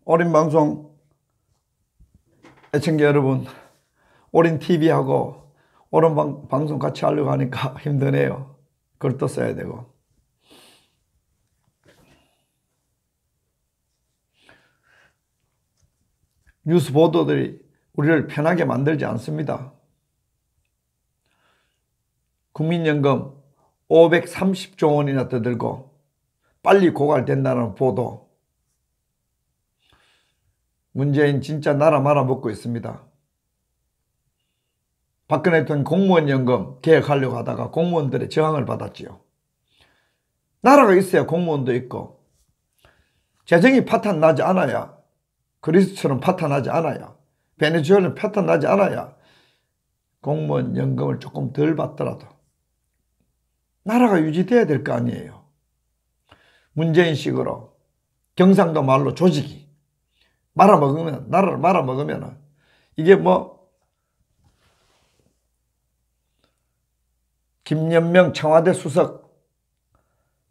어린 방송 애청자 여러분, 어린 TV하고 어린 방송 같이 하려고 하니까 힘드네요. 글도 써야 되고. 뉴스 보도들이 우리를 편하게 만들지 않습니다. 국민연금 530조 원이나 더 들고 빨리 고갈된다는 보도. 문재인 진짜 나라 말아먹고 있습니다. 박근혜 대통령 공무원 연금 개혁하려고 하다가 공무원들의 저항을 받았지요. 나라가 있어야 공무원도 있고 재정이 파탄나지 않아야, 그리스처럼 파탄나지 않아야, 베네수엘은 파탄나지 않아야 공무원 연금을 조금 덜 받더라도 나라가 유지돼야 될 거 아니에요. 문재인식으로 경상도 말로 조직이 말아먹으면, 나라를 말아먹으면 이게 뭐 김연명 청와대 수석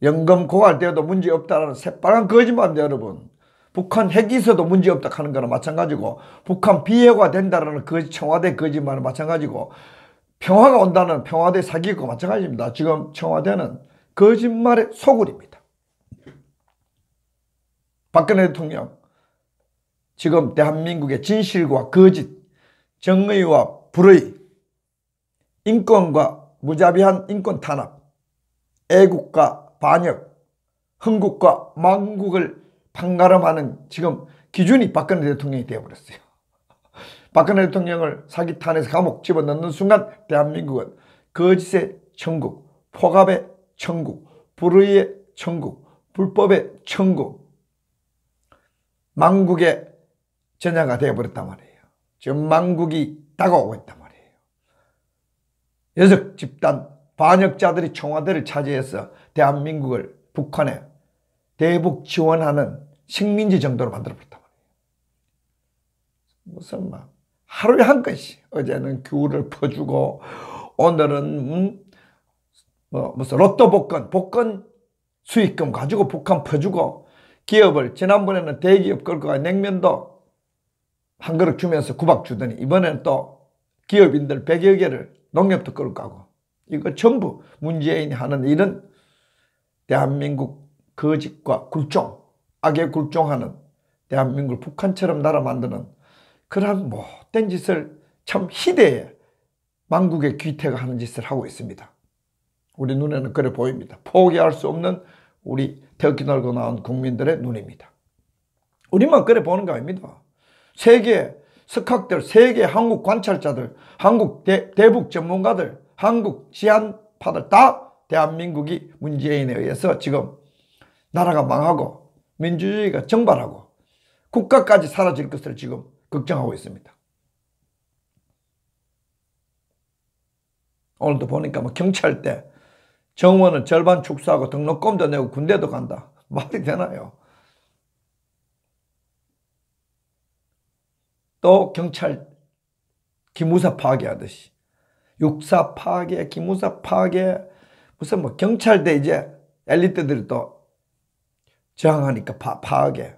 연금 고갈되어도 문제없다라는 새빨간 거짓말입니다. 여러분, 북한 핵이 있어도 문제없다 하는 거랑 마찬가지고, 북한 비핵화 된다라는 청와대 거짓말은 마찬가지고, 평화가 온다는 평화대 사기과 마찬가지입니다. 지금 청와대는 거짓말의 소굴입니다. 박근혜 대통령 지금 대한민국의 진실과 거짓, 정의와 불의, 인권과 무자비한 인권 탄압, 애국과 반역, 흥국과 망국을 판가름하는 지금 기준이 박근혜 대통령이 되어버렸어요. 박근혜 대통령을 사기탄에서 감옥 집어넣는 순간 대한민국은 거짓의 천국, 포갑의 천국, 불의의 천국, 불법의 천국, 망국의 전야가 되어버렸단 말이에요. 지금 망국이 다가오고 있단 말이에요. 여적 집단 반역자들이 청와대를 차지해서 대한민국을 북한에 대북 지원하는 식민지 정도로 만들어버렸단 말이에요. 무슨 막 하루에 한 건씩, 어제는 귤을 퍼주고 오늘은 무슨 로또 복권 수익금 가지고 북한 퍼주고, 기업을 지난번에는 대기업 끌고 가 냉면도 한 그릇 주면서 구박 주더니 이번에는 또 기업인들 100여 개를 농협도 끌고 가고, 이거 전부 문재인이 하는 일은 대한민국 거짓과 굴종, 악에 굴종하는 대한민국을 북한처럼 나라 만드는 그러한 못된 짓을, 참 희대의 망국의 귀태가 하는 짓을 하고 있습니다. 우리 눈에는 그래 보입니다. 포기할 수 없는 우리 태극기 들고 나온 국민들의 눈입니다. 우리만 그래 보는 거 아닙니다. 세계 석학들, 세계 한국 관찰자들, 한국 대북 전문가들, 한국 시한파들 다 대한민국이 문재인에 의해서 지금 나라가 망하고 민주주의가 정발하고 국가까지 사라질 것을 지금 걱정하고 있습니다. 오늘도 보니까 뭐 경찰대 정원은 절반 축소하고 등록금도 내고 군대도 간다. 말이 되나요? 또 경찰 기무사 파괴하듯이 육사 파괴, 기무사 파괴, 무슨 뭐 경찰대 이제 엘리트들이 또 저항하니까 파괴,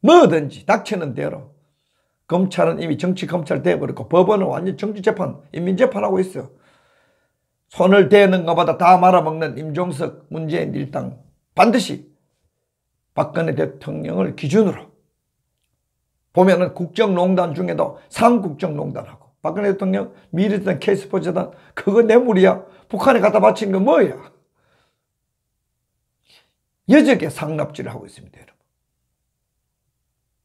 뭐든지 닥치는 대로. 검찰은 이미 정치 검찰 돼버렸고 법원은 완전 정치 재판, 인민 재판하고 있어. 손을 대는 것마다 다 말아먹는 임종석, 문재인 일당 반드시 박근혜 대통령을 기준으로 보면은 국정농단 중에도 상국정농단하고, 박근혜 대통령 미래재단, K스포츠재단 그거 뇌물이야. 북한에 갖다 바친 거 뭐야? 여적의 상납질을 하고 있습니다, 여러분.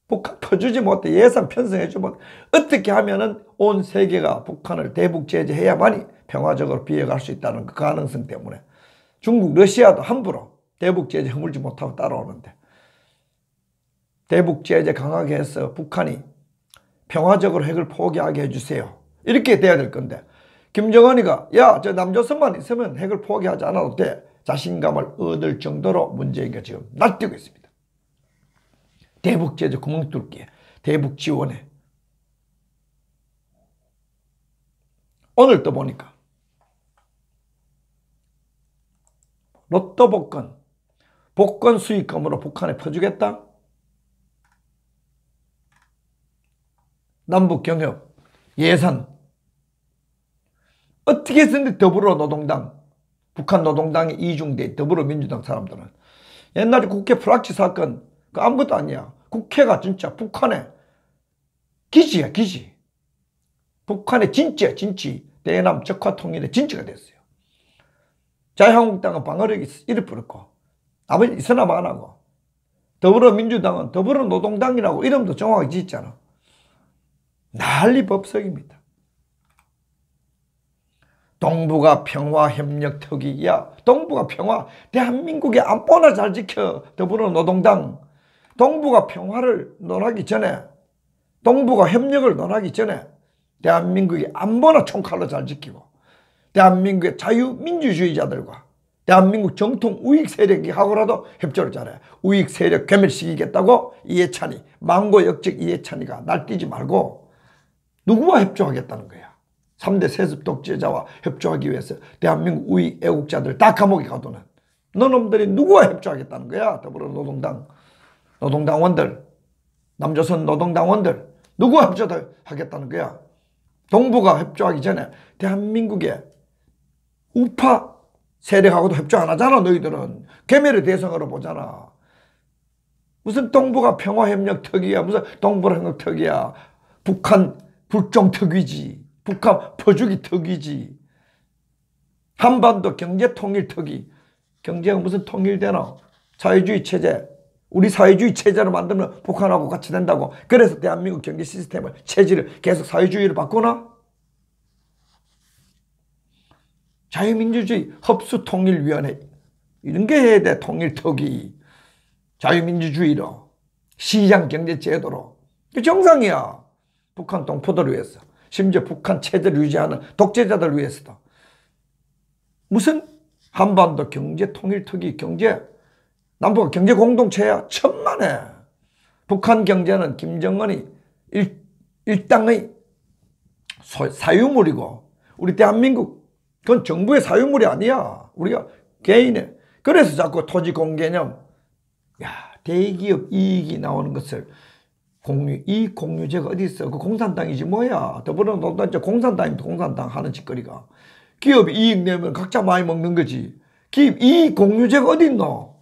북한 퍼주지 못해, 예산 편성해주지 못해. 어떻게 하면은 온 세계가 북한을 대북 제재해야만이 평화적으로 비핵화할 수 있다는 그 가능성 때문에 중국, 러시아도 함부로 대북 제재 허물지 못하고 따라오는데, 대북 제재 강하게 해서 북한이 평화적으로 핵을 포기하게 해주세요. 이렇게 돼야 될 건데, 김정은이가 야, 저 남조선만 있으면 핵을 포기하지 않아도 돼. 자신감을 얻을 정도로 문재인가 지금 날뛰고 있습니다. 대북 제재 구멍 뚫기에, 대북 지원에. 오늘 또 보니까 로또 복권 수익금으로 북한에 퍼주겠다? 남북경협, 예산. 어떻게 했는데 더불어노동당, 북한 노동당이 이중돼 더불어민주당 사람들은. 옛날에 국회 프락치 사건 그 아무것도 아니야. 국회가 진짜 북한의 기지야, 기지. 북한의 진지야, 진지. 대남 적화통일의 진지가 됐어요. 자유한국당은 방어력이 잃어버렸고, 아버지 있으나 마나고, 더불어민주당은 더불어노동당이라고 이름도 정확하게 짓잖아. 난리법석입니다. 동북아 평화협력 특위. 야, 동북아 평화, 대한민국의 안보나 잘 지켜. 더불어노동당. 동북아 평화를 논하기 전에, 동북아 협력을 논하기 전에 대한민국의 안보나 총칼로 잘 지키고, 대한민국의 자유민주주의자들과 대한민국 정통 우익 세력하고라도 협조를 잘해. 우익 세력 괴멸시키겠다고 이해찬이, 망고 역적 이해찬이가 날뛰지 말고 누구와 협조하겠다는 거야. 3대 세습 독재자와 협조하기 위해서 대한민국 우익 애국자들 다 감옥에 가두는 너놈들이 누구와 협조하겠다는 거야. 더불어노동당 노동당원들, 남조선 노동당원들 누구와 협조하겠다는 거야. 동북아 협조하기 전에 대한민국의 우파 세력하고도 협조 안 하잖아. 너희들은 괴멸의 대상으로 보잖아. 무슨 동북아 평화협력특위야, 무슨 동북아협력특위야. 북한 불종특위지, 북한 퍼주기 특위지, 한반도 경제통일특위. 경제가 무슨 통일되나. 사회주의 체제, 우리 사회주의 체제를 만들면 북한하고 같이 된다고. 그래서 대한민국 경제 시스템을, 체질을 계속 사회주의로 바꾸나? 자유민주주의 흡수통일위원회 이런 게 해야 돼. 통일특위, 자유민주주의로, 시장경제제도로. 그 정상이야. 북한 동포들을 위해서, 심지어 북한 체제를 유지하는 독재자들을 위해서도. 무슨 한반도 경제통일특위, 남북 경제공동체야. 천만에. 북한 경제는 김정은이 일당의 사유물이고, 우리 대한민국 그건 정부의 사유물이 아니야. 우리가 개인의. 그래서 자꾸 토지공개념, 야, 대기업 이익이 나오는 것을 이익 공유제가 어디 있어? 그 공산당이지 뭐야. 더불어노동당 공산당입니다. 공산당 하는 짓거리가. 기업이 이익 내면 각자 많이 먹는 거지. 기업 이익 공유제가 어디 있노?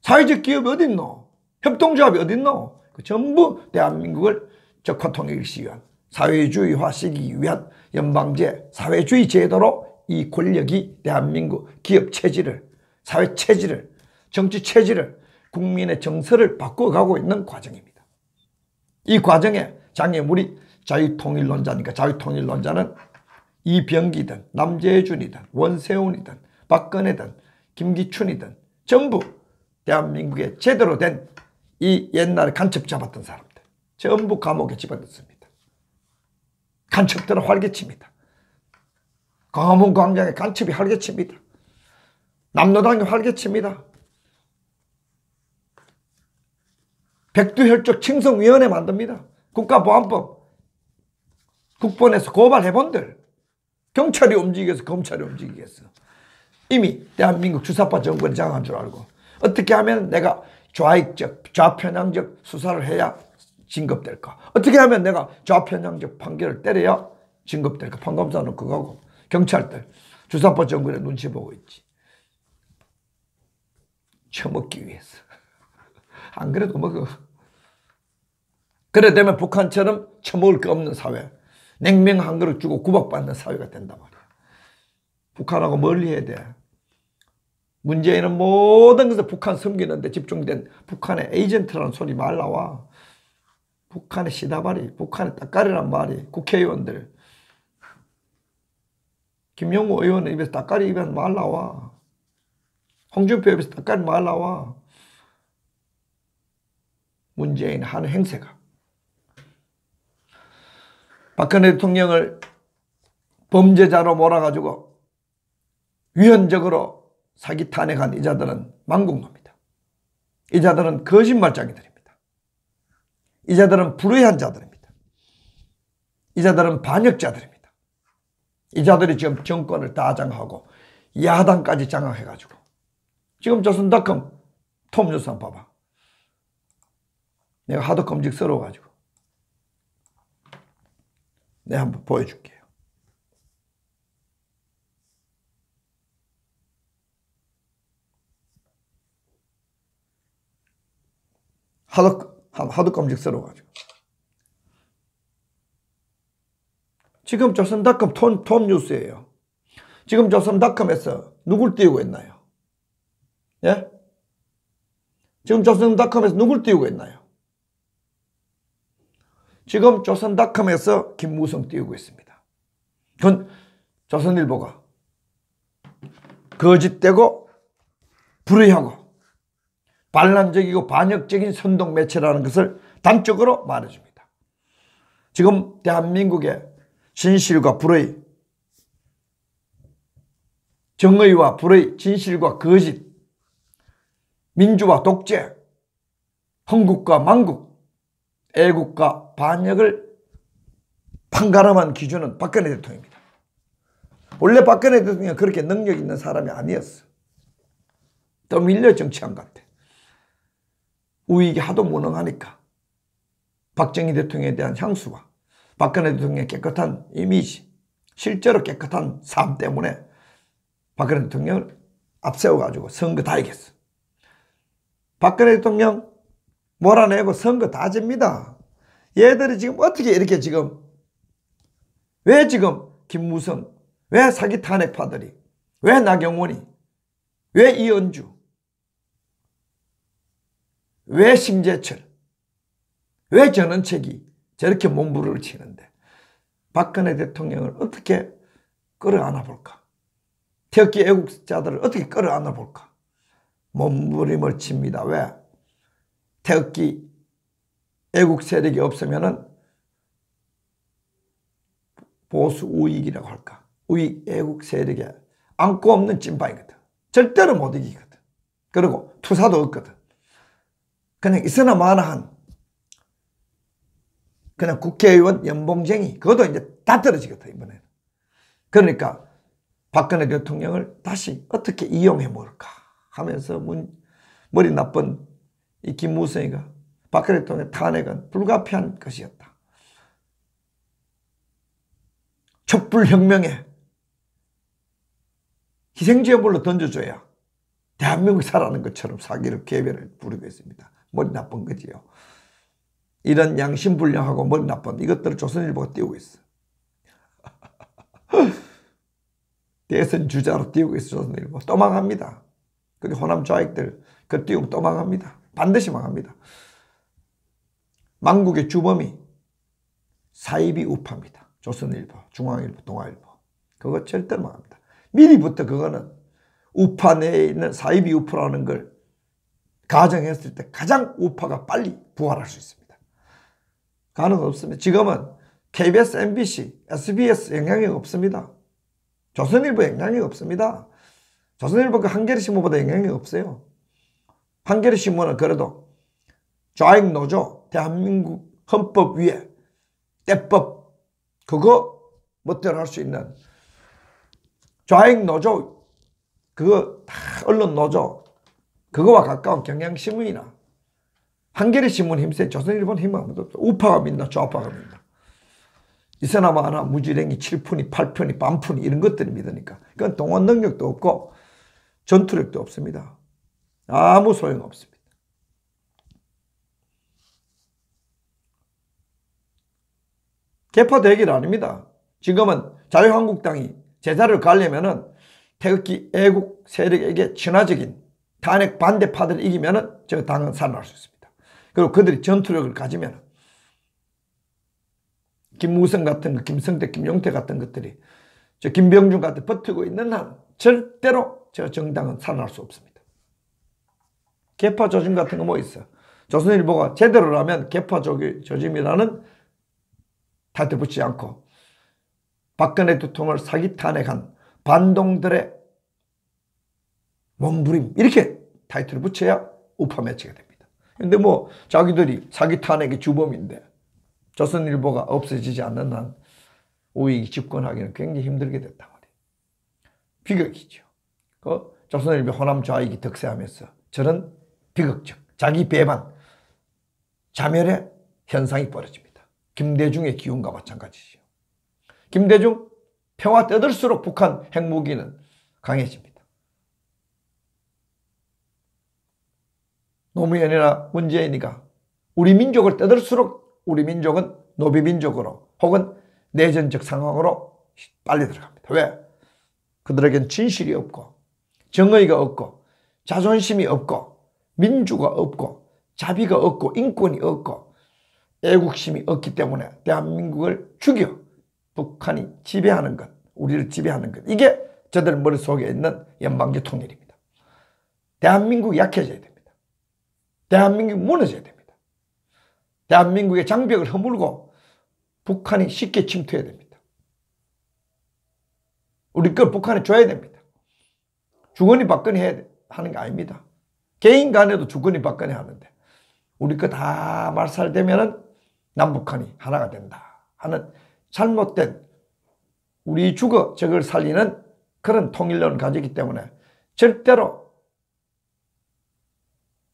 사회적 기업이 어디 있노? 협동조합이 어디 있노? 그 전부 대한민국을 적화통일시키기 위한, 사회주의화시키기 위한 연방제, 사회주의 제도로 이 권력이 대한민국 기업 체질을, 사회 체질을, 정치 체질을, 국민의 정서를 바꿔가고 있는 과정입니다. 이 과정에 장애물이 자유통일론자니까, 자유통일론자는 이병기든 남재준이든 원세훈이든 박근혜든 김기춘이든 전부 대한민국에 제대로 된 이 옛날에 간첩 잡았던 사람들 전부 감옥에 집어넣습니다. 간첩들은 활개칩니다. 광화문 광장에 간첩이 활개칩니다. 남로당이 활개칩니다. 백두혈족 칭송위원회 만듭니다. 국가보안법 국본에서 고발해본들. 경찰이 움직여서 검찰이 움직이겠어. 이미 대한민국 주사파 정권이 장악한 줄 알고, 어떻게 하면 내가 좌익적, 좌편향적 수사를 해야 진급될까? 어떻게 하면 내가 좌편향적 판결을 때려야 진급될까? 판검사는 그거고, 경찰들 주사파 정권의 눈치 보고 있지. 처먹기 위해서. 안 그래도 먹어. 그래 되면 북한처럼 처먹을 게 없는 사회, 냉면 한 그릇 주고 구박받는 사회가 된단 말이야. 북한하고 멀리 해야 돼. 문재인은 모든 것을 북한 섬기는데 집중된 북한의 에이전트라는 소리 말 나와. 북한의 시다발이, 북한의 따까리란 말이 국회의원들, 김용우 의원의 입에서 따까리 입에서 말 나와. 홍준표 입에서 따까리 말 나와. 문재인 하는 행세가. 박근혜 대통령을 범죄자로 몰아가지고 위헌적으로 사기 탄핵한 이자들은 망국노입니다. 이자들은 거짓말쟁이들입니다. 이자들은 불의한 자들입니다. 이자들은 반역자들입니다. 이자들이 지금 정권을 다 장악하고 야당까지 장악해가지고 지금 조선닷컴 톱뉴스 한번 봐봐. 내가 하도 검직스러워가지고 내가 한번 보여줄게요. 하도 깜찍스러워가지고. 지금 조선닷컴 톱 뉴스예요. 지금 조선닷컴에서 누굴 띄우고 있나요? 예? 지금 조선닷컴에서 누굴 띄우고 있나요? 지금 조선닷컴에서 김무성 띄우고 있습니다. 그건 조선일보가 거짓되고 불의하고 반란적이고 반역적인 선동 매체라는 것을 단적으로 말해줍니다. 지금 대한민국의 진실과 불의, 정의와 불의, 진실과 거짓, 민주와 독재, 헌국과 망국, 애국과 반역을 판가름한 기준은 박근혜 대통령입니다. 원래 박근혜 대통령은 그렇게 능력 있는 사람이 아니었어. 또 밀려 정치한 것 같아. 우익이 하도 무능하니까 박정희 대통령에 대한 향수와 박근혜 대통령의 깨끗한 이미지, 실제로 깨끗한 삶 때문에 박근혜 대통령을 앞세워가지고 선거 다 이겼어. 박근혜 대통령 몰아내고 선거 다 집니다. 얘들이 지금 어떻게 이렇게 지금, 왜 지금 김무성, 왜 사기 탄핵파들이, 왜 나경원이, 왜 이은주, 왜 심재철, 왜 전원책이 저렇게 몸부림을 치는데 박근혜 대통령을 어떻게 끌어안아 볼까? 태극기 애국자들을 어떻게 끌어안아 볼까? 몸부림을 칩니다. 왜? 태극기 애국 세력이 없으면은 보수 우익이라고 할까? 우익 애국 세력에 안고 없는 찐빵이거든. 절대로 못 이기거든. 그리고 투사도 없거든. 그냥 있으나 마나한 그냥 국회의원 연봉쟁이, 그것도 이제 다 떨어지거든, 이번에는. 그러니까 박근혜 대통령을 다시 어떻게 이용해 볼까 하면서 머리 나쁜 이 김무성이가 박근혜 대통령 탄핵은 불가피한 것이었다. 촛불혁명에 희생제물로 던져줘야 대한민국이 살아나는 것처럼 사기를 개별을 부리고 있습니다. 머리 나쁜 거지요. 이런 양심불량하고 머리 나쁜 이것들을 조선일보가 띄우고 있어. 대선 주자로 띄우고 있어. 조선일보 또 망합니다. 근데 호남 좌익들 그 띄우면 또 망합니다. 반드시 망합니다. 망국의 주범이 사이비 우파입니다. 조선일보, 중앙일보, 동아일보. 그거 절대로 망합니다. 미리부터 그거는 우파 내에 있는 사이비 우파라는 걸 가정했을 때 가장 우파가 빨리 부활할 수 있습니다. 가능 없습니다. 지금은 KBS, MBC, SBS 영향력 없습니다. 조선일보 영향력 없습니다. 조선일보가 한겨레신문보다 영향력 없어요. 한겨레신문은 그래도 좌익 노조, 대한민국 헌법 위에 때법 그거 멋대로 할 수 있는 좌익 노조, 그거 다 언론 노조, 그거와 가까운 경향신문이나 한겨레신문 힘세, 조선일보는 힘 아무도 없어. 우파가 믿나 좌파가 믿나. 이서나마 하나 무지랭이 7푼이 8푼이 반푼이 이런 것들이 믿으니까 그건 동원 능력도 없고 전투력도 없습니다. 아무 소용없습니다. 개파 대결 아닙니다. 지금은 자유한국당이 제자를 가려면은 태극기 애국 세력에게 친화적인 탄핵 반대파들을 이기면은 저 당은 살아날 수 있습니다. 그리고 그들이 전투력을 가지면 김무성 같은 거, 김성태, 김용태 같은 것들이 저 김병준 같은 버티고 있는 한 절대로 저 정당은 살아날 수 없습니다. 개파 조짐 같은 거 뭐 있어? 조선일보가 제대로라면 개파 조짐이라는 타이틀 붙이지 않고 박근혜 대통령을 사기 탄핵한 반동들의 몸부림 이렇게 타이틀을 붙여야 우파 매체가 됩니다. 근데 뭐 자기들이 사기 탄핵의 주범인데 조선일보가 없어지지 않는 한 우익이 집권하기는 굉장히 힘들게 됐단 말이에요. 비극이죠. 그 조선일보 호남 좌익이 득세하면서 저런 비극적 자기 배반 자멸의 현상이 벌어집니다. 김대중의 기운과 마찬가지죠. 김대중 평화 떠들수록 북한 핵무기는 강해집니다. 노무현이나 문재인이가 우리 민족을 떠들수록 우리 민족은 노비민족으로 혹은 내전적 상황으로 빨리 들어갑니다. 왜? 그들에겐 진실이 없고 정의가 없고 자존심이 없고 민주가 없고 자비가 없고 인권이 없고 애국심이 없기 때문에 대한민국을 죽여 북한이 지배하는 것, 우리를 지배하는 것, 이게 저들 머릿속에 있는 연방제 통일입니다. 대한민국이 약해져야 됩니다. 대한민국이 무너져야 됩니다. 대한민국의 장벽을 허물고 북한이 쉽게 침투해야 됩니다. 우리 걸 북한에 줘야 됩니다. 주거니 받거니 하는 게 아닙니다. 개인 간에도 주거니 받거니 하는데 우리 거 다 말살되면은 남북한이 하나가 된다 하는 잘못된 우리 주거 적을 살리는 그런 통일론을 가지기 때문에 절대로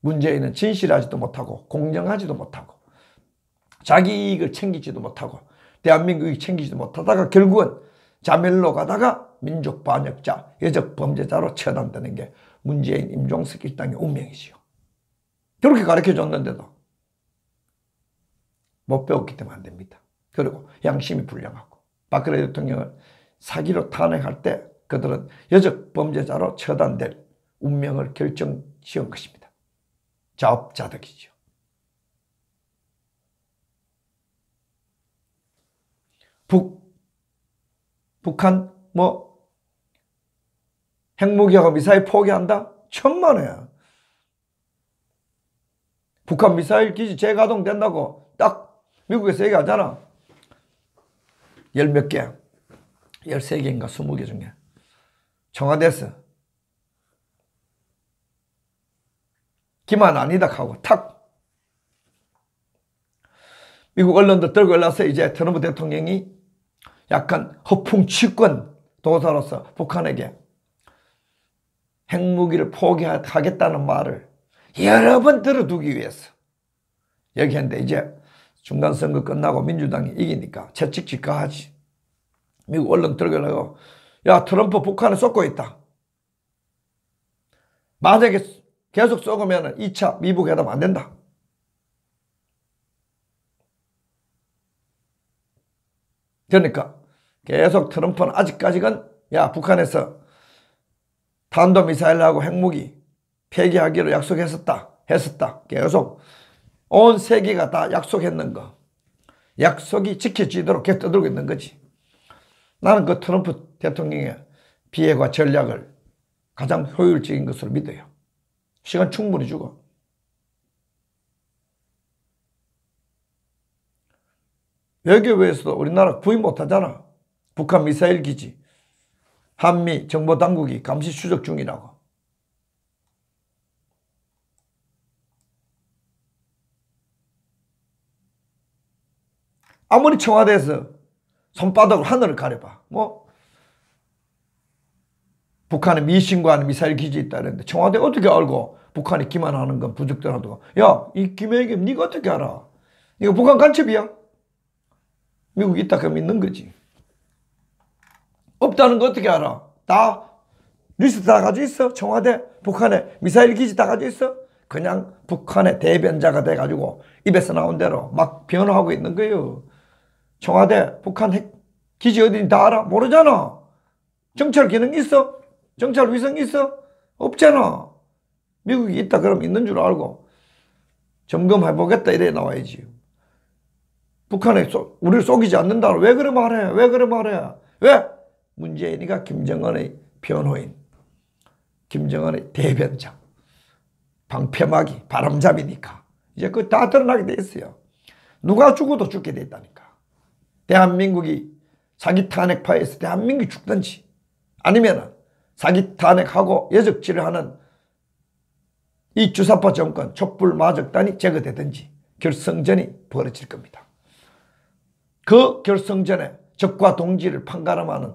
문재인은 진실하지도 못하고 공정하지도 못하고 자기 이익을 챙기지도 못하고 대한민국이 챙기지도 못하다가 결국은 자멸로 가다가 민족 반역자, 여적 범죄자로 처단되는 게 문재인, 임종석 일당의 운명이지요. 그렇게 가르쳐줬는데도 못 배웠기 때문에 안 됩니다. 그리고 양심이 불량하고 박근혜 대통령을 사기로 탄핵할 때 그들은 여적 범죄자로 처단될 운명을 결정 지은 것입니다. 자업자득이죠. 북한 핵무기하고 미사일 포기한다? 천만에야. 북한 미사일 기지 재가동된다고 딱 미국에서 얘기하잖아. 열 몇 개, 13개인가 20개 중에 청와대에서 기만 아니다 하고 탁 미국 언론들 들고 올라서 이제 트럼프 대통령이 약간 허풍치권 도사로서 북한에게 핵무기를 포기하겠다는 말을 여러 번 들어두기 위해서 얘기했는데 이제 중간선거 끝나고 민주당이 이기니까 채찍질까하지. 미국 언론 들고 올라고 야 트럼프 북한에 쏘고 있다. 만약에 계속 쏘면 2차 미북 회담 안 된다. 그러니까 계속 트럼프는 아직까지는 야 북한에서 탄도미사일하고 핵무기 폐기하기로 약속했었다. 계속 온 세계가 다 약속했는 거. 약속이 지켜지도록 계속 떠들고 있는 거지. 나는 그 트럼프 대통령의 비핵화 전략을 가장 효율적인 것으로 믿어요. 시간 충분히 주고. 외교부에서도 우리나라 부인 못하잖아. 북한 미사일 기지 한미 정보당국이 감시 추적 중이라고. 아무리 청와대에서 손바닥으로 하늘을 가려봐. 북한에 미신과는 미사일 기지 있다 그랬는데 청와대 어떻게 알고 북한이 기만하는 건 부적절하다고. 야, 이 김혜겸 네가 어떻게 알아? 이거 북한 간첩이야? 미국이 있다 그러면 믿는 거지. 없다는 거 어떻게 알아? 다 리스트 다 가지고 있어. 청와대 북한에 미사일 기지 다 가지고 있어. 그냥 북한의 대변자가 돼가지고 입에서 나온 대로 막 변호하고 있는 거예요. 청와대 북한 핵 기지 어딘지 다 알아? 모르잖아. 정찰 기능 있어? 정찰 위성 있어? 없잖아. 미국이 있다 그러면 있는 줄 알고 점검해보겠다 이래 나와야지. 북한에 우리를 속이지 않는다. 왜 그래 말해? 왜 그래 말해? 왜? 문재인이가 김정은의 변호인, 김정은의 대변자, 방패막이, 바람잡이니까 이제 그거 다 드러나게 돼 있어요. 누가 죽어도 죽게 돼 있다니까. 대한민국이 사기 탄핵파에서 대한민국이 죽든지 아니면 사기 탄핵하고 여적질을 하는 이 주사파 정권 촛불 마적단이 제거되든지 결성전이 벌어질 겁니다. 그 결성전에 적과 동지를 판가름하는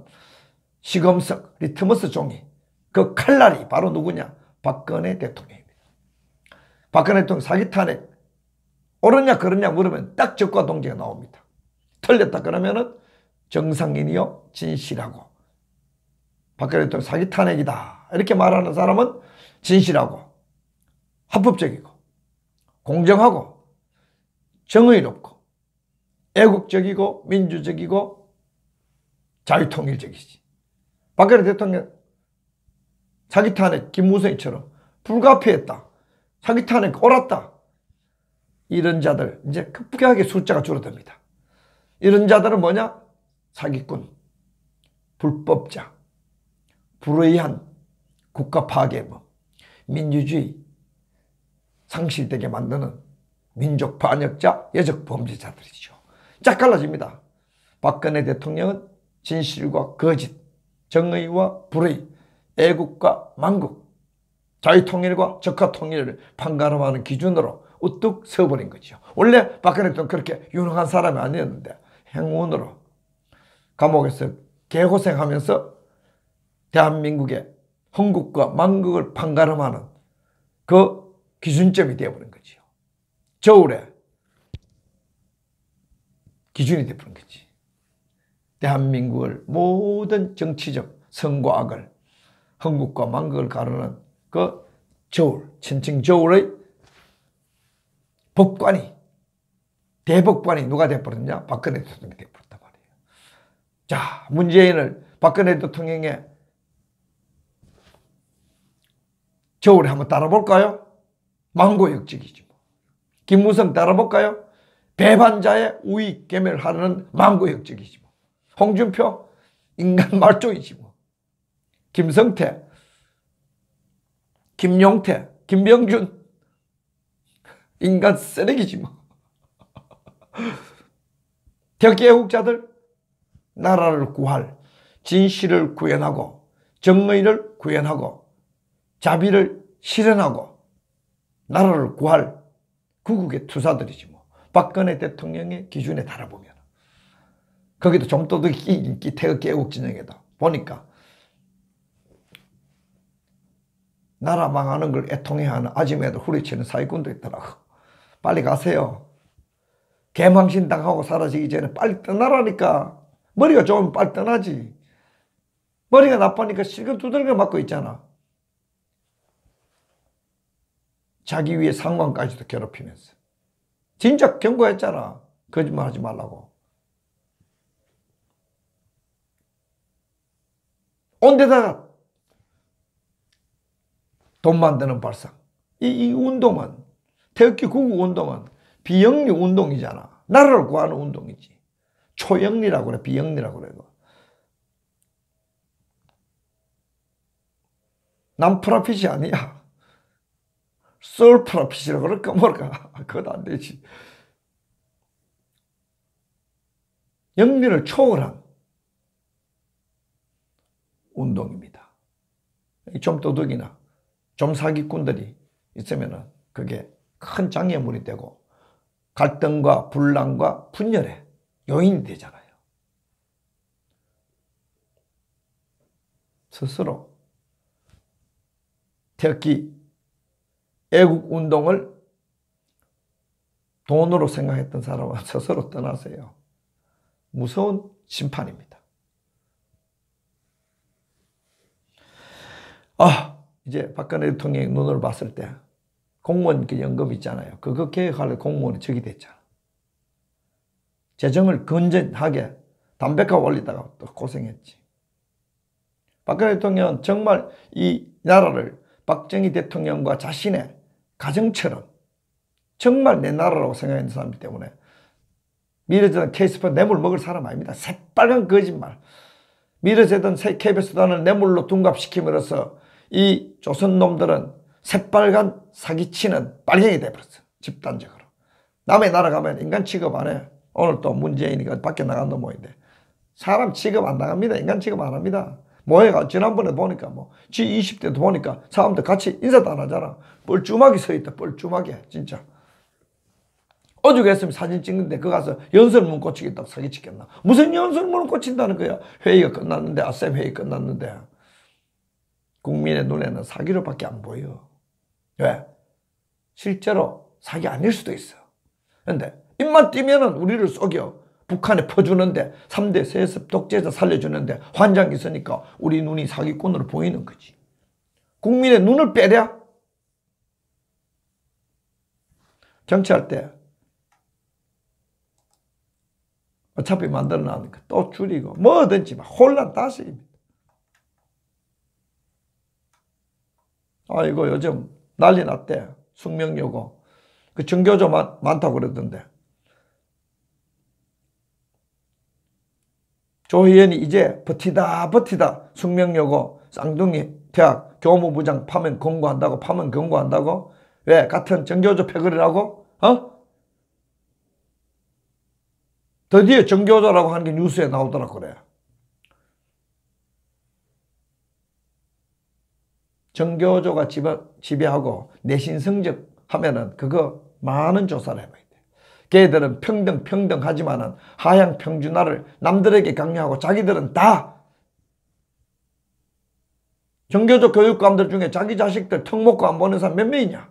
시금석, 리트머스 종이 그 칼날이 바로 누구냐? 박근혜 대통령입니다. 박근혜 대통령 사기 탄핵 옳으냐 그러냐 물으면 딱 적과 동지가 나옵니다. 틀렸다 그러면은 정상인이요 진실하고, 박근혜 대통령 사기 탄핵이다 이렇게 말하는 사람은 진실하고 합법적이고 공정하고 정의롭고 애국적이고 민주적이고 자유통일적이지. 박근혜 대통령 사기 탄핵 김무성이처럼 불가피했다, 사기 탄핵 옳았다, 이런 자들 이제 급격하게 숫자가 줄어듭니다. 이런 자들은 뭐냐? 사기꾼, 불법자, 불의한 국가 파괴범, 민주주의 상실되게 만드는 민족 반역자, 예적 범죄자들이죠. 쫙 갈라집니다. 박근혜 대통령은 진실과 거짓, 정의와 불의, 애국과 망국, 자유통일과 적화통일을 판가름하는 기준으로 우뚝 서버린 거죠. 원래 박근혜 대통령 그렇게 유능한 사람이 아니었는데 행운으로 감옥에서 개고생하면서 대한민국의 헌국과 망국을 판가름하는 그 기준점이 되어버린 거죠. 저울에 기준이 되어버린 거지. 대한민국을 모든 정치적 선과 악을, 헌국과 망국을 가르는 그 저울, 천칭 저울의 법관이, 대법관이 누가 되어버렸냐? 박근혜 대통령이 되어버렸단 말이에요. 자, 문재인을 박근혜 대통령의 저울에 한번 따라볼까요? 망고역적이지 뭐. 김무성 따라볼까요? 배반자의 우익 개멸하는 망고역적이지 뭐. 홍준표 인간 말종이지 뭐. 김성태, 김용태, 김병준 인간 쓰레기지 뭐. 격애국자들 나라를 구할, 진실을 구현하고 정의를 구현하고 자비를 실현하고 나라를 구할 구국의 투사들이지 뭐. 박근혜 대통령의 기준에 달아보면 거기도 좀 더 인기 태극기 애국 진영에다 보니까 나라 망하는 걸 애통해하는 아줌마들 후리치는 사기꾼도 있더라고. 빨리 가세요. 개망신 당하고 사라지기 전에 빨리 떠나라니까. 머리가 좋으면 빨리 떠나지. 머리가 나빠니까 실컷 두들겨 맞고 있잖아. 자기 위에 상관까지도 괴롭히면서. 진짜 경고했잖아. 거짓말 하지 말라고. 온데다가 돈 만드는 발상. 이 운동은, 태극기 구국 운동은 비영리 운동이잖아. 나라를 구하는 운동이지. 초영리라고 그래, 비영리라고 그래. 난 프라핏이 아니야. 솔 프라핏이라고 그럴까 뭘까. 그것도 안 되지. 영리를 초월한 운동입니다. 좀 도둑이나 좀 사기꾼들이 있으면은 그게 큰 장애물이 되고 갈등과 분란과 분열의 요인이 되잖아요. 스스로 태극기 애국 운동을 돈으로 생각했던 사람은 스스로 떠나세요. 무서운 심판입니다. 이제 박근혜 대통령의 눈으로 봤을 때 공무원 그 연금 있잖아요. 그거 계획할 공무원이 적이 됐잖아. 재정을 건전하게 담백하게 올리다가 또 고생했지. 박근혜 대통령은 정말 이 나라를 박정희 대통령과 자신의 가정처럼 정말 내 나라라고 생각하는 사람이기 때문에 미래재단 케이스파 뇌물 먹을 사람 아닙니다. 새빨간 거짓말. 미래재단 KBS단을 뇌물로 둔갑시킴으로써 이 조선놈들은 새빨간 사기치는 빨갱이 돼버렸어. 집단적으로. 남의 나라 가면 인간 취급 안 해. 오늘 또 문재인이가 밖에 나간다 모인데 사람 취급 안 나갑니다. 인간 취급 안 합니다. 뭐해가 지난번에 보니까 뭐 G20대도 보니까 사람들 같이 인사도 안 하잖아. 뻘쭘하게 서 있다. 뻘쭘하게 진짜. 오죽했으면 사진 찍는데 그 가서 연설문 꽂히겠다고 사기치겠나. 무슨 연설문을 꽂힌다는 거야. 회의가 끝났는데 아셈 회의 끝났는데 국민의 눈에는 사기로밖에 안 보여. 왜? 실제로 사기 아닐 수도 있어. 그런데 입만 띄면은 우리를 속여. 북한에 퍼주는데 3대 세습 독재자 살려주는데 환장이 있으니까 우리 눈이 사기꾼으로 보이는 거지. 국민의 눈을 빼랴? 정치할 때 어차피 만들어놨으니까 또 줄이고 뭐든지 막 혼란 다스립니다. 아이고 요즘 난리 났대. 숙명여고 그 정교조 많다고 그러던데 조희연이 이제 버티다 숙명여고 쌍둥이 대학 교무부장 파면 권고한다고 왜? 같은 정교조 패거리라고? 드디어 정교조라고 하는 게 뉴스에 나오더라고 그래. 정교조가 지배하고 내신 성적 하면은 그거 많은 조사를 해봐야 돼. 걔들은 평등 하지만은 하향 평준화를 남들에게 강요하고 자기들은 다 정교조 교육감들 중에 자기 자식들 특목고 안 보낸 사람 몇 명이냐?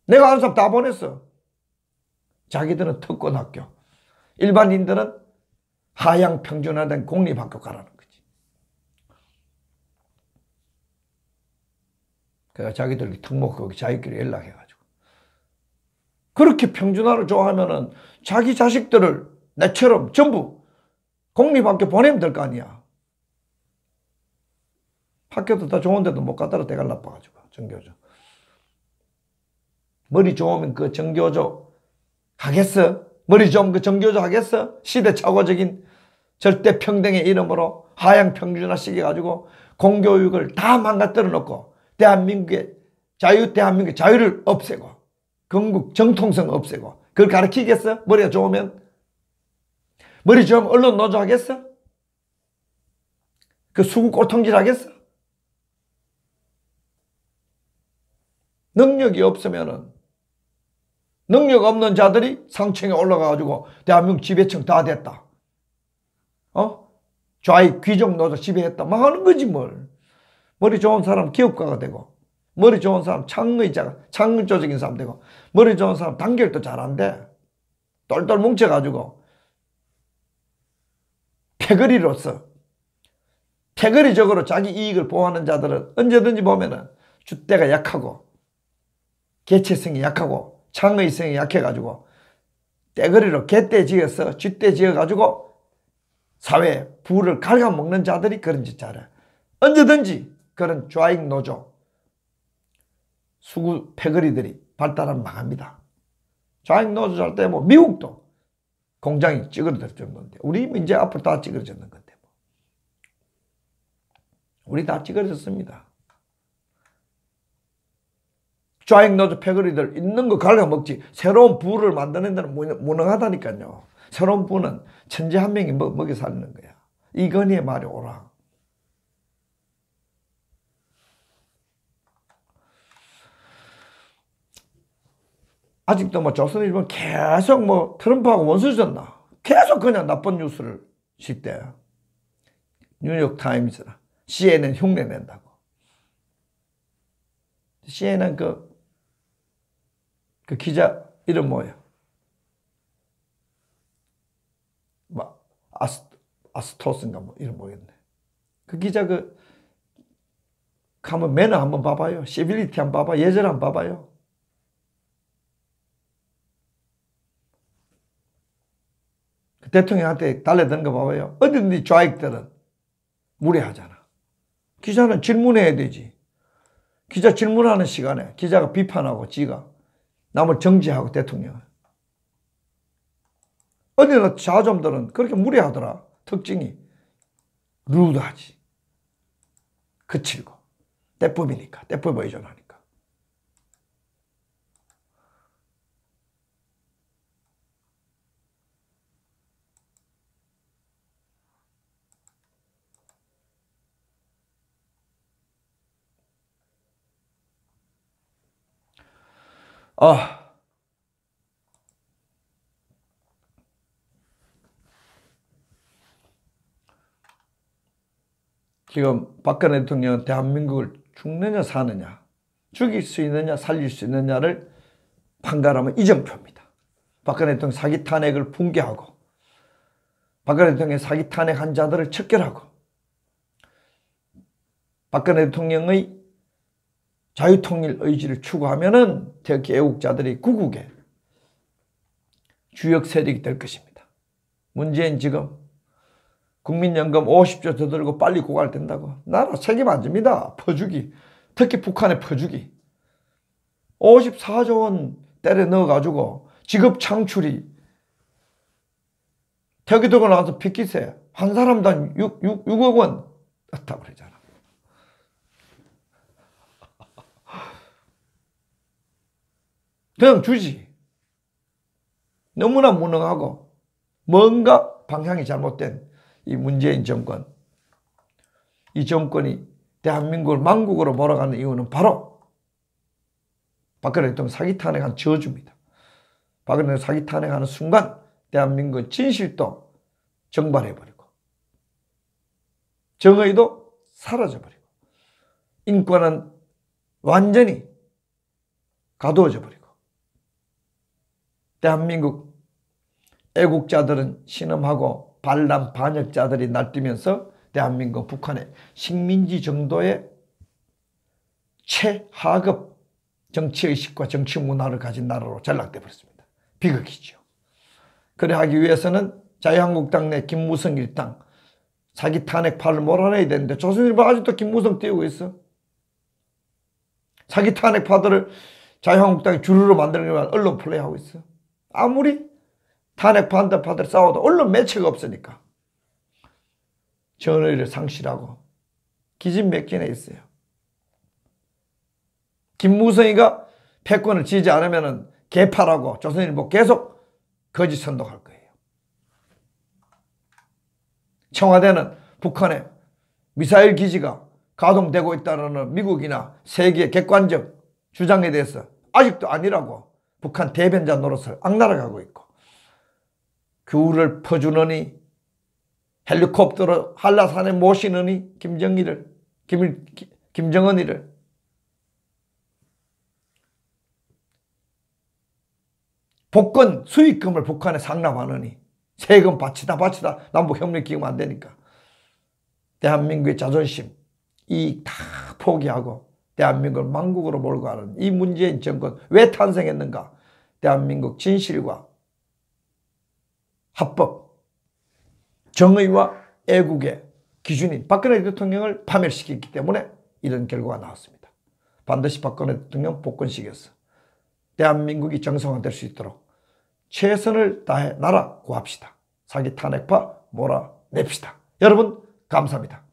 내가 아는 사람 다 보냈어. 자기들은 특권학교, 일반인들은 하향 평준화된 공립학교 가라는 거지. 그래서 자기들이 특목고 자기끼리 연락해가지고 그렇게 평준화를 좋아하면은 자기 자식들을 내처럼 전부 공립학교 보내면 될 거 아니야. 학교도 다 좋은데도 못 가더라. 대가 나빠가지고 정교조. 머리 좋으면 그 정교조 하겠어? 머리 좋으면 그 정교조 하겠어? 시대착오적인 절대 평등의 이름으로 하향 평준화 시켜가지고 공교육을 다 망가뜨려 놓고 대한민국의 자유를 없애고 건국 정통성 없애고 그걸 가르치겠어? 머리가 좋으면? 머리 좋으면 언론 노조 하겠어? 그 수구 꼴통질 하겠어? 능력이 없으면은 능력 없는 자들이 상층에 올라가가지고 대한민국 지배층 다 됐다. 좌익 귀족 노조 지배했다. 막 하는 거지 뭘. 머리 좋은 사람 기업가가 되고 머리 좋은 사람 창의적인 사람 되고 머리 좋은 사람 단결도 잘한대. 똘똘 뭉쳐가지고 패거리로서 패거리적으로 자기 이익을 보호하는 자들은 언제든지 보면은 줏대가 약하고 개체성이 약하고 창의성이 약해가지고 떼거리로 개떼 지어서 쥐떼 지어가지고 사회 부를 갉아먹는 자들이 그런 짓 잘해. 언제든지 그런 좌익 노조 수구 패거리들이 발달하면 망합니다. 좌익 노조 잘 때 뭐 미국도 공장이 찌그러질 정도인데 우리 이제 앞으로 다 찌그러졌는 건데 뭐. 우리 다 찌그러졌습니다. 좌익 노조 패거리들 있는 거 갉아먹지 새로운 부를 만드는 데는 무능하다니까요. 새로운 부는 천재 한 명이 먹여 살리는 거야. 이건희의 말이 옳아. 아직도 뭐 조선일보는 계속 뭐 트럼프하고 원수졌나 계속 그냥 나쁜 뉴스를 싣대. 뉴욕타임스나 CNN 흉내 낸다고. CNN 그 기자 이름 뭐예요? 뭐 아스토스인가 뭐 이름 모르겠네. 그 기자 가면 매너 한번 봐봐요. 시빌리티 한번 봐봐. 예절 한번 봐봐요. 그 대통령한테 달래드는 거 봐봐요. 어디든지 좌익들은 무례하잖아. 기자는 질문해야 되지. 기자 질문하는 시간에 기자가 비판하고 지가 남을 정지하고 대통령을. 어디나 좌좀들은 그렇게 무례하더라. 특징이 루드하지. 거칠고 대법이니까 대법에 의존하니까. 지금 박근혜 대통령은 대한민국을 죽느냐 사느냐 죽일 수 있느냐 살릴 수 있느냐를 판가름은 이정표입니다. 박근혜 대통령 사기 탄핵을 붕괴하고 박근혜 대통령의 사기 탄핵한 자들을 척결하고 박근혜 대통령의 자유통일 의지를 추구하면은 특히 애국자들이 구국의 주역 세력이 될 것입니다. 문재인 지금 국민연금 50조 더 들고 빨리 고갈된다고 나라 책임 안 집니다. 퍼주기. 특히 북한의 퍼주기. 54조 원 때려 넣어가지고 직업 창출이 태기도가 나와서 빚기세 한 사람당 6억 원 넣었다고 그러잖아. 그냥 주지. 너무나 무능하고 뭔가 방향이 잘못된 이 문재인 정권. 이 정권이 대한민국을 망국으로 몰아가는 이유는 바로 박근혜 대통령 사기 탄핵한 저주입니다. 박근혜 대통령 사기 탄핵하는 순간 대한민국의 진실도 정발해버리고 정의도 사라져버리고 인권은 완전히 가두어져 버리고 대한민국 애국자들은 신음하고 반란 반역자들이 날뛰면서 대한민국 북한의 식민지 정도의 최하급 정치의식과 정치 문화를 가진 나라로 전락돼 버렸습니다. 비극이죠. 그래 하기 위해서는 자유한국당 내 김무성 일당 사기 탄핵파를 몰아내야 되는데 조선일보 아직도 김무성 띄우고 있어. 사기 탄핵파들을 자유한국당이 주류로 만드는 게 언론 플레이하고 있어. 아무리 탄핵 반대파들 싸워도 언론 매체가 없으니까 전의를 상실하고 기진맥진해 있어요. 김무성이가 패권을 지지 않으면 개파라고 조선일보 계속 거짓 선동할 거예요. 청와대는 북한의 미사일 기지가 가동되고 있다는 미국이나 세계의 객관적 주장에 대해서 아직도 아니라고 북한 대변자 노릇을 악랄하게 있고 귤을 퍼주느니 헬리콥터로 한라산에 모시느니 김정은이를 복권 수익금을 북한에 상납하느니 세금 바치다 남북협력 기금 안 되니까 대한민국의 자존심 이익 다 포기하고 대한민국을 망국으로 몰고 가는 이 문재인 정권 왜 탄생했는가? 대한민국 진실과 합법, 정의와 애국의 기준인 박근혜 대통령을 파멸시켰기 때문에 이런 결과가 나왔습니다. 반드시 박근혜 대통령 복권시켰어. 대한민국이 정상화될 수 있도록 최선을 다해 나라 구합시다. 사기 탄핵파 몰아냅시다. 여러분 감사합니다.